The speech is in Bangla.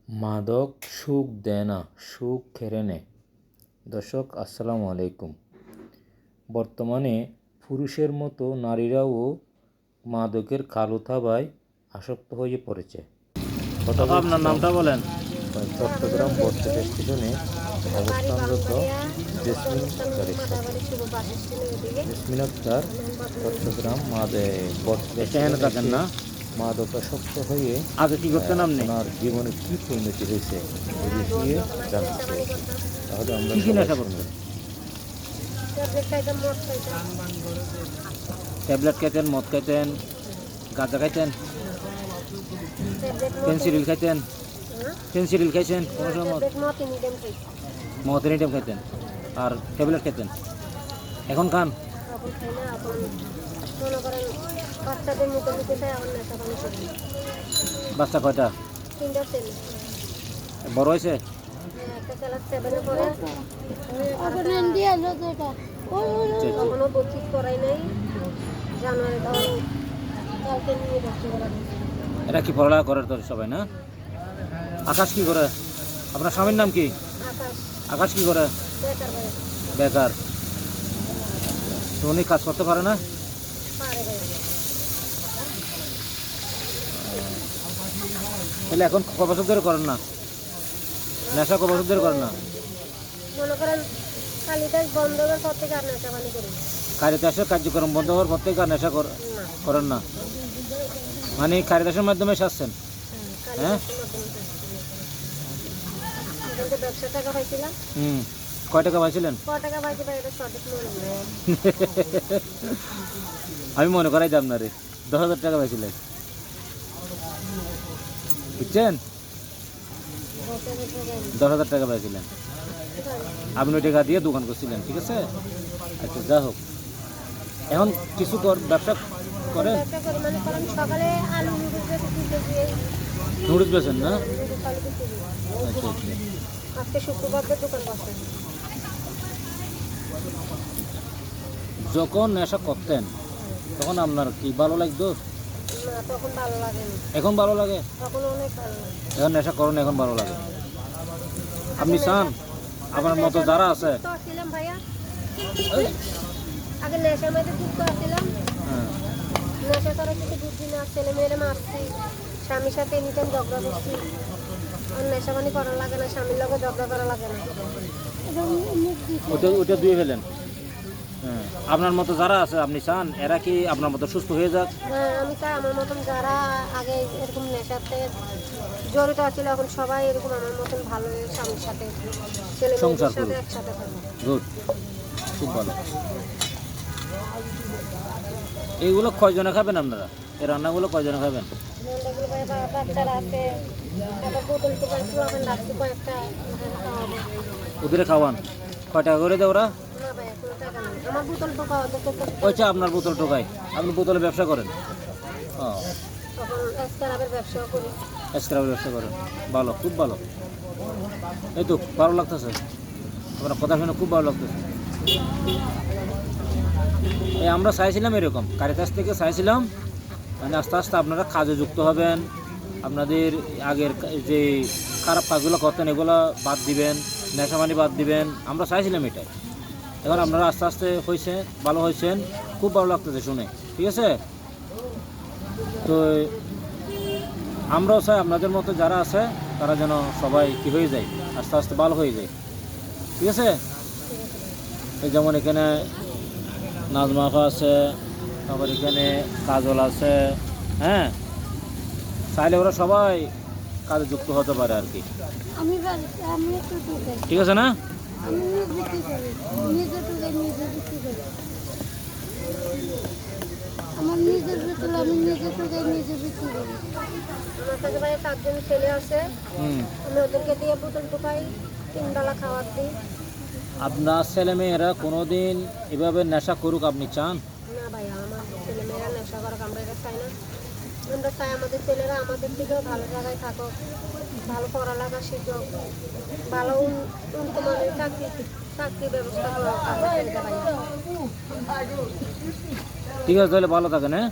মাদক সুখ দেয় না, সুখ কেড়ে নেয়। দর্শক আসসালামু আলাইকুম। বর্তমানে পুরুষের মতো নারীরাও মাদকের কালো থাবায় আসক্ত হয়ে পড়েছে। আপনার নামটা বলেন। চট্টগ্রাম বস স্টেশনে অবস্থানরত জেসমিন আক্তারের সাথে। জেসমিন আক্তার চট্টগ্রাম বস এখানে থাকেন না? মাদকাসক্ত হয়ে আগে কি করতেন আপনি? আপনার জীবনে কি পরিণতি হয়েছে এ বিষয়ে জানতে চাই। তাহলে আমরা কি সবাই নেশা শুনবো। করতেন? ট্যাবলেট খাইতেন, মদ খাইতেন, গাঁজা খাইতেন, পেন্সিডিল খাইতেন, পেন্সিডিল খাইছেন কোনো সময়? মদ এনি টাইম খাইতেন আর ট্যাবলেট খাইতেন। এখন খান? বাচ্চা কয়টা? বড় হয়েছে? এরা কি পড়ালেখা করে তো সবাই না? আকাশ কি করে? আপনার স্বামীর নাম কি? আকাশ কি করে? বেকার। তো উনি কাজ করতে পারে না? তাহলে এখন ক বছর ধরে করেন না? নেশা ক বছর ধরে করেন না? কারিতাসের কার্যক্রম বন্ধ হওয়ার পর থেকে আর নেশা করেন না? মানে কারিতাসের মাধ্যমে সাজছেন? হ্যাঁ। কয় টাকা পাইছিলেন? আমি মনে করাই দাম না রে, 10,000 টাকা পাইছিলেন, বুঝছেন? 10,000 টাকা পাইছিলেন, আপনি ওই টাকা দিয়ে দোকান করছিলেন, ঠিক আছে? আচ্ছা, যা হোক, এখন কিছু ব্যবসা করেন? নুডলস বেচেন না? আচ্ছা আচ্ছা। যখন নেশা করতেন তখন আপনার কি ভালো লাগতো? এখন ভালো লাগে? এখন নেশা করেন, এখন ভালো লাগে? আপনি চান আপনার মতো যারা আছে? আগে নেশার মধ্যে যুক্ত আসছিলাম, নেশা করা কিছু বুঝছি না, ছেলে মেয়েরা মারছি, স্বামীর সাথে নিতাম ঝগড়া করছি। আর নেশা পানি করা লাগে না, স্বামীর লোক ঝগড়া করা লাগে না। ওটা দিয়ে ফেলেন। হ্যাঁ, আপনার মতো যারা আছে আপনি চান এরা কি আপনার মতো সুস্থ হয়ে যাক? হ্যাঁ, আমি চাই আমার মতন যারা আগে এরকম নেশাতে জড়িত আছিল এখন সবাই এরকম আমার মতন ভালো হয়ে স্বামীর সাথে ছেলে মেয়েদের সাথে একসাথে থাকে। গুড, খুব ভালো। এইগুলো কয়জনে খাবেন আপনারা? এই রান্নাগুলো কয়জনে খাবেন? ওদের খাওয়ান? কয় টাকা করে দেয় ওরা? ওইটা আপনার বোতল টোকায়, আপনি বোতলে ব্যবসা করেন? স্ক্রাবের ব্যবসা করেন, ভালো, খুব ভালো। এই তো ভালো লাগতেছে, আপনার কথা শুনে খুব ভালো লাগতেছে। এই আমরা চাইছিলাম এরকম, কারিতাস থেকে চাইছিলাম মানে আস্তে আস্তে আপনারা কাজে যুক্ত হবেন, আপনাদের আগের যে খারাপ কাজগুলো করতেন এগুলো বাদ দিবেন, নেশামানি বাদ দিবেন, আমরা চাইছিলাম এটাই। এখন আপনারা আস্তে আস্তে হয়েছে, ভালো হয়েছেন, খুব ভালো লাগতেছে শুনে, ঠিক আছে? তো আমরাও চাই আপনাদের মতো যারা আছে তারা যেন সবাই কী হয়ে যায়, আস্তে আস্তে ভালো হয়ে যায়, ঠিক আছে? এই যেমন এখানে নাজমা আছে, তারপর এখানে কাজল আছে, হ্যাঁ, চাইলে ওরা সবাই কাজে যুক্ত হতে পারে আর কি, ঠিক আছে না? আমার নিজের ভিতরে আমি নিজে থেকে নিজে বিক্রি করি। আমার কাছে ভাই 7 জন ছেলে আছে, আমি ওদেরকে দিয়ে বোতল টোকাই, 3 বেলা খাবার দিই। আপনার ছেলে মেয়েরা কোনোদিন এভাবে নেশা করুক আপনি চান না ভাই, আমার ছেলে মেয়েরা নেশা করুক আমরা এটা চাই না। আমরা চাই আমাদের ছেলেরা আমাদের দিকেও ভালো জায়গায় থাকুক, ভালো পড়ালেখা শিখুক, ভালো উন্নত মানের চাকরি ব্যবস্থা করা। ঠিক আছে, তাহলে ভালো থাকেন, হ্যাঁ।